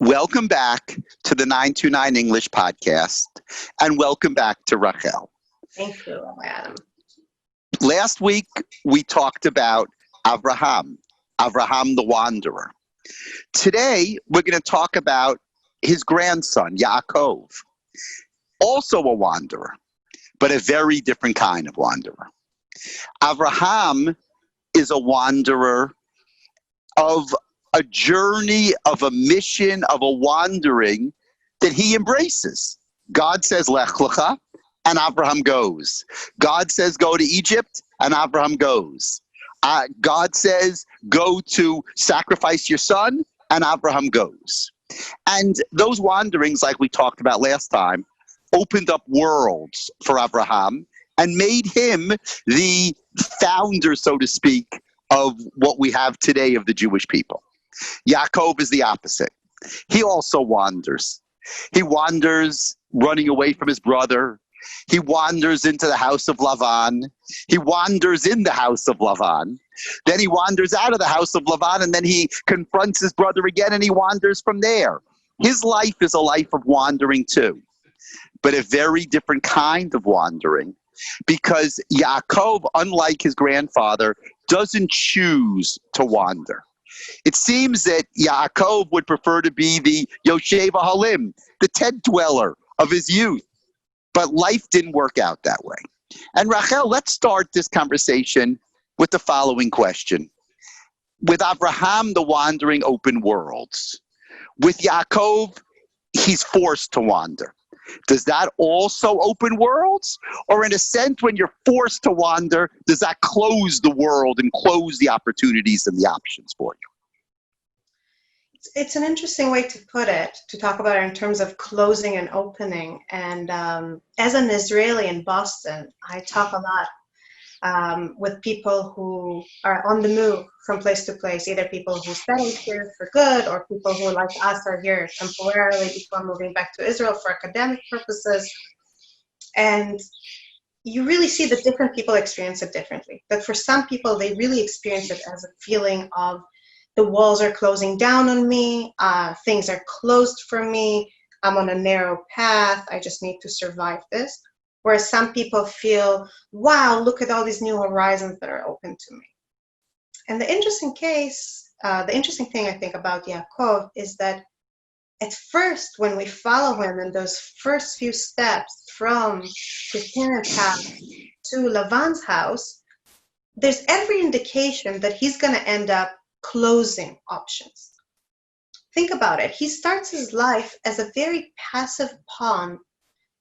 Welcome back to the 929 English podcast, and welcome back to Rachel. Thank you, Adam. Last week, we talked about Avraham the wanderer. Today, we're going to talk about his grandson, Yaakov, also a wanderer, but a very different kind of wanderer. Avraham is a wanderer of a journey, of a mission, of a wandering that he embraces. God says, Lech Lecha, and Abraham goes. God says, go to Egypt, and Abraham goes. God says, go to sacrifice your son, and Abraham goes. And those wanderings, like we talked about last time, opened up worlds for Abraham and made him the founder, so to speak, of what we have today of the Jewish people. Yaakov is the opposite. He also wanders. He wanders running away from his brother. He wanders into the house of Lavan. He wanders in the house of Lavan. Then he wanders out of the house of Lavan, and then he confronts his brother again, and he wanders from there. His life is a life of wandering too, but a very different kind of wandering, because Yaakov, unlike his grandfather, doesn't choose to wander. It seems that Yaakov would prefer to be the Yoshev Halim, the tent dweller of his youth. But life didn't work out that way. And Rachel, let's start this conversation with the following question. With Abraham, the wandering open worlds. With Yaakov, he's forced to wander. Does that also open worlds? Or in a sense, when you're forced to wander, does that close the world and close the opportunities and the options for you? It's an interesting way to put it, to talk about it in terms of closing and opening. And as an Israeli in Boston, I talk a lot with people who are on the move from place to place, either people who settled here for good or people who, like us, are here temporarily before moving back to Israel for academic purposes. And you really see that different people experience it differently. But for some people, they really experience it as a feeling of the walls are closing down on me, things are closed for me, I'm on a narrow path, I just need to survive this. Whereas some people feel, wow, look at all these new horizons that are open to me. And the interesting thing I think about Yaakov is that at first, when we follow him in those first few steps from his parents' house to Lavan's house, there's every indication that he's going to end up closing options. Think about it. He starts his life as a very passive pawn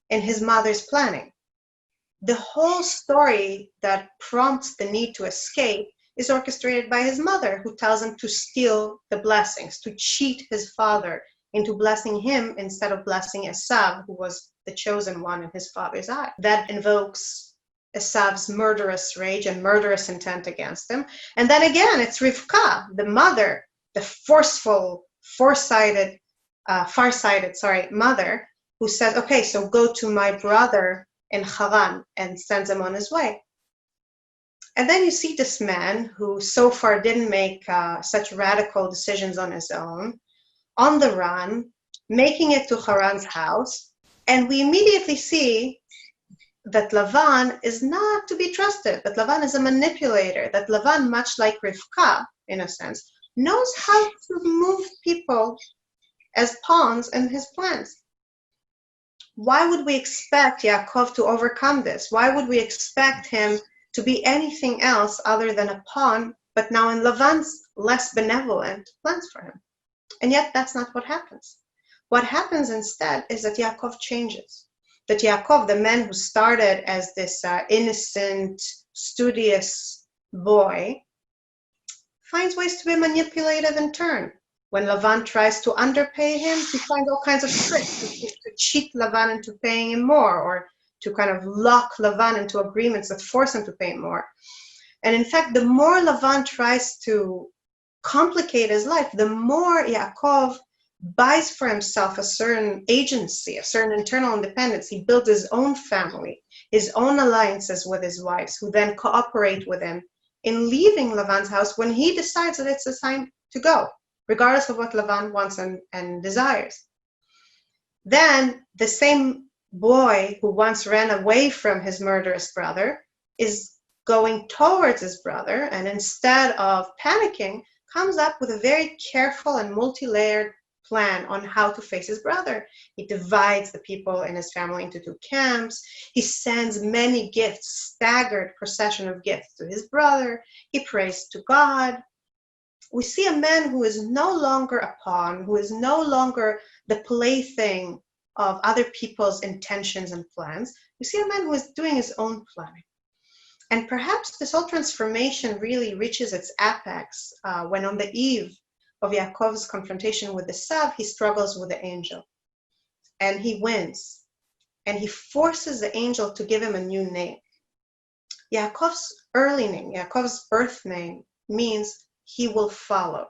in his mother's planning. The whole story that prompts the need to escape is orchestrated by his mother, who tells him to steal the blessings, to cheat his father into blessing him instead of blessing Esav, who was the chosen one in his father's eye. That invokes Esav's murderous rage and murderous intent against him. And then again, it's Rivka, the mother, the forceful, farsighted mother, who says, okay, so go to my brother in Haran, and sends him on his way. And then you see this man who so far didn't make such radical decisions on his own, on the run, making it to Haran's house, and we immediately see that Lavan is not to be trusted, that Lavan is a manipulator, that Lavan, much like Rivka, in a sense, knows how to move people as pawns in his plans. Why would we expect Yaakov to overcome this? Why would we expect him to be anything else other than a pawn, but now in Lavan's less benevolent plans for him? And yet that's not what happens. What happens instead is that Yaakov changes. That Yaakov, the man who started as this innocent, studious boy, finds ways to be manipulative in turn. When Lavan tries to underpay him, he finds all kinds of tricks to cheat Lavan into paying him more, or to kind of lock Lavan into agreements that force him to pay more. And in fact, the more Lavan tries to complicate his life, the more Yaakov buys for himself a certain agency, a certain internal independence. He builds his own family, his own alliances with his wives, who then cooperate with him in leaving Lavan's house when he decides that it's the time to go. regardless of what Lavan wants and desires. Then the same boy who once ran away from his murderous brother is going towards his brother, and instead of panicking, comes up with a very careful and multi-layered plan on how to face his brother. He divides the people in his family into two camps. He sends many gifts, staggered procession of gifts to his brother. He prays to God. We see a man who is no longer a pawn, who is no longer the plaything of other people's intentions and plans. We see a man who is doing his own planning. And perhaps this whole transformation really reaches its apex when on the eve of Yaakov's confrontation with Esav, he struggles with the angel. And he wins. And he forces the angel to give him a new name. Yaakov's early name, Yaakov's birth name, means he will follow.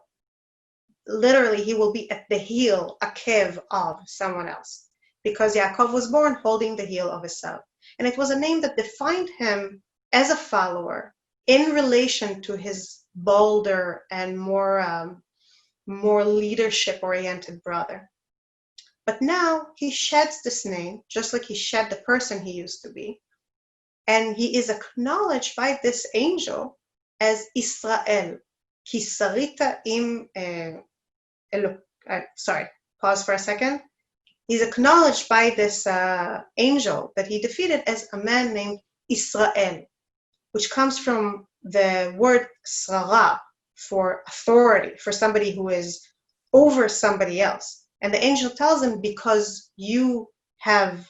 Literally, he will be at the heel, akev, of someone else. Because Yaakov was born holding the heel of Esav. And it was a name that defined him as a follower in relation to his bolder and more leadership-oriented brother. But now he sheds this name, just like he shed the person he used to be. And he is acknowledged by this angel as Israel. Ki sarita im, sorry, pause for a second. He's acknowledged by this angel that he defeated as a man named Israel, which comes from the word srara, for authority, for somebody who is over somebody else. And the angel tells him, because you have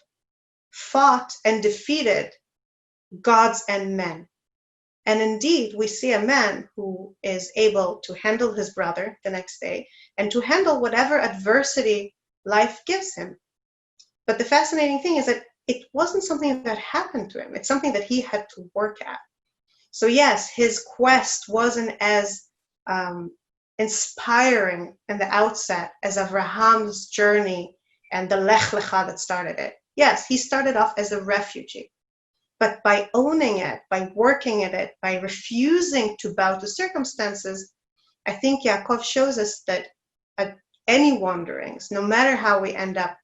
fought and defeated gods and men. And indeed, we see a man who is able to handle his brother the next day and to handle whatever adversity life gives him. But the fascinating thing is that it wasn't something that happened to him. It's something that he had to work at. So yes, his quest wasn't as inspiring in the outset as Abraham's journey and the Lech Lecha that started it. Yes, he started off as a refugee. But by owning it, by working at it, by refusing to bow to circumstances, I think Yaakov shows us that at any wanderings, no matter how we end up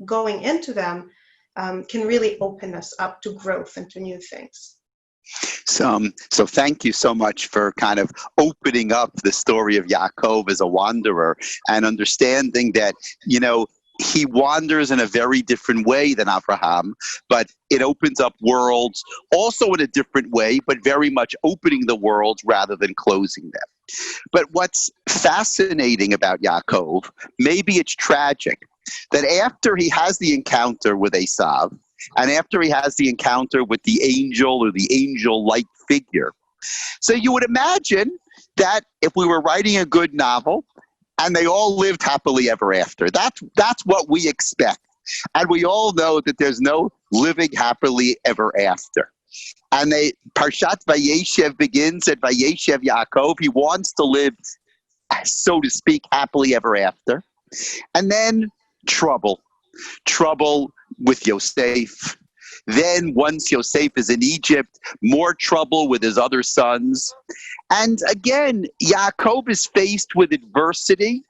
going into them, can really open us up to growth and to new things. So thank you so much for kind of opening up the story of Yaakov as a wanderer and understanding that, you know, he wanders in a very different way than Abraham, but it opens up worlds also in a different way, but very much opening the worlds rather than closing them. But what's fascinating about Yaakov, maybe it's tragic, that after he has the encounter with Esav, and after he has the encounter with the angel or the angel-like figure. So you would imagine that if we were writing a good novel and they all lived happily ever after, that's what we expect. And we all know that there's no living happily ever after. And Parshat Vayeshev begins at Vayeshev Yaakov. He wants to live, so to speak, happily ever after. And then trouble with Yosef. Then once Yosef is in Egypt, more trouble with his other sons. And again, Yaakov is faced with adversity,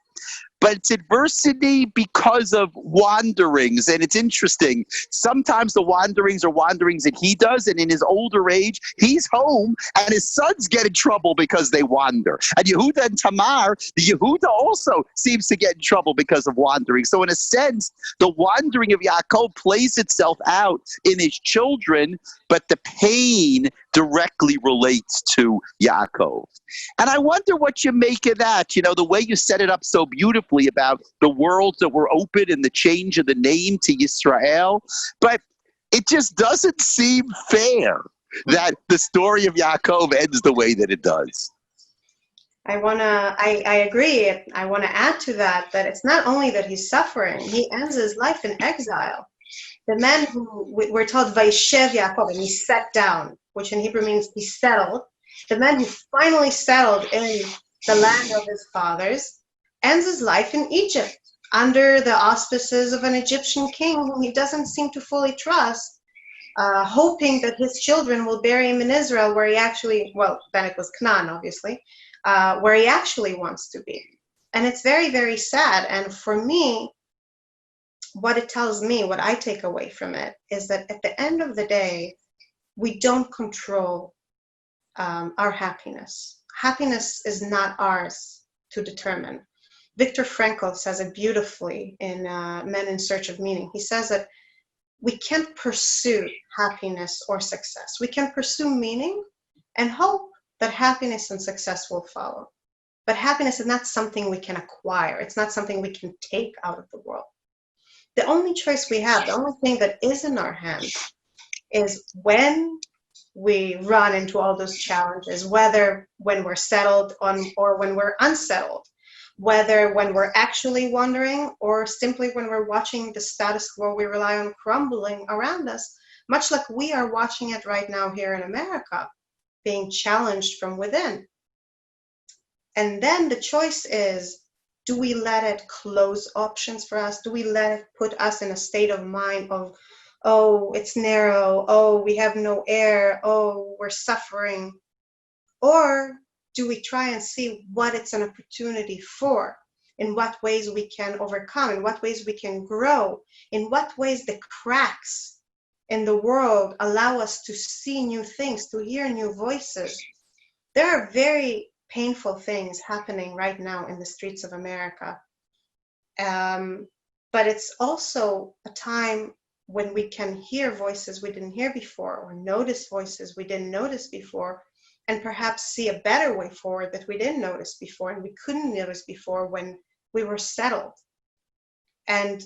but it's adversity because of wanderings. And it's interesting. Sometimes the wanderings are wanderings that he does, and in his older age, he's home, and his sons get in trouble because they wander. And Yehuda and Tamar, the Yehuda also seems to get in trouble because of wandering. So in a sense, the wandering of Yaakov plays itself out in his children, but the pain directly relates to Yaakov. And I wonder what you make of that, you know, the way you set it up so beautifully about the worlds that were open and the change of the name to Yisrael. But it just doesn't seem fair that the story of Yaakov ends the way that it does. I agree. I want to add to that it's not only that he's suffering, he ends his life in exile. The man who we're told Vaishev Yaakov, and he sat down, which in Hebrew means he settled. The man who finally settled in the land of his fathers ends his life in Egypt under the auspices of an Egyptian king whom he doesn't seem to fully trust, hoping that his children will bury him in Israel, where he actually, well, then it was Canaan, obviously, where he actually wants to be. And it's very, very sad. And for me, what it tells me, what I take away from it, is that at the end of the day, we don't control our happiness. Happiness is not ours to determine. Viktor Frankl says it beautifully in Men in Search of Meaning. He says that we can't pursue happiness or success. We can pursue meaning and hope that happiness and success will follow. But happiness is not something we can acquire. It's not something we can take out of the world. The only choice we have, the only thing that is in our hands, is when we run into all those challenges, whether when we're settled on or when we're unsettled, whether when we're actually wondering or simply when we're watching the status quo we rely on crumbling around us, much like we are watching it right now here in America, being challenged from within. And then the choice is, do we let it close options for us? Do we let it put us in a state of mind of, oh, it's narrow, oh, we have no air, oh, we're suffering? Or do we try and see what it's an opportunity for, in what ways we can overcome, in what ways we can grow, in what ways the cracks in the world allow us to see new things, to hear new voices? There are very painful things happening right now in the streets of America. But it's also a time when we can hear voices we didn't hear before, or notice voices we didn't notice before, and perhaps see a better way forward that we didn't notice before and we couldn't notice before when we were settled. And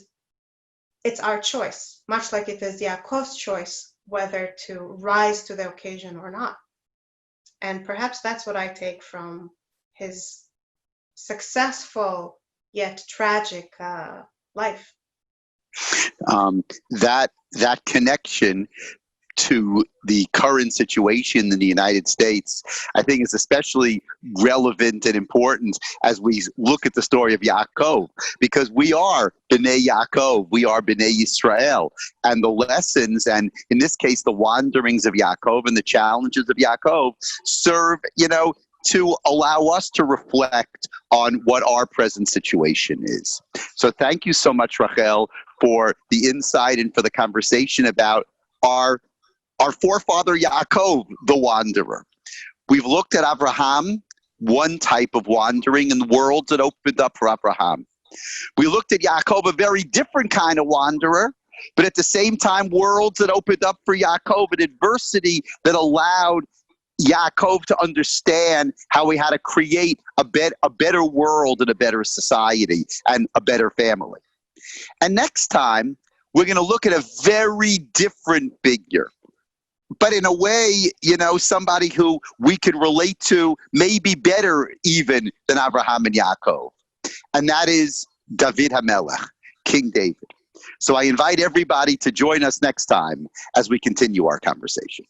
it's our choice, much like it is Yaakov's choice, whether to rise to the occasion or not. And perhaps that's what I take from his successful yet tragic life. That connection to the current situation in the United States, I think, is especially relevant and important as we look at the story of Yaakov, because we are B'nai Yaakov, we are B'nai Yisrael, and the lessons, and in this case, the wanderings of Yaakov and the challenges of Yaakov serve, to allow us to reflect on what our present situation is. So thank you so much, Rachel, for the insight and for the conversation about our forefather Yaakov, the wanderer. We've looked at Abraham, one type of wandering in the world that opened up for Abraham. We looked at Yaakov, a very different kind of wanderer, but at the same time, worlds that opened up for Yaakov, an adversity that allowed Yaakov to understand how we had to create a better world and a better society and a better family. And next time, we're going to look at a very different figure, but in a way, somebody who we can relate to maybe better even than Abraham and Yaakov. And that is David HaMelech, King David. So I invite everybody to join us next time as we continue our conversation.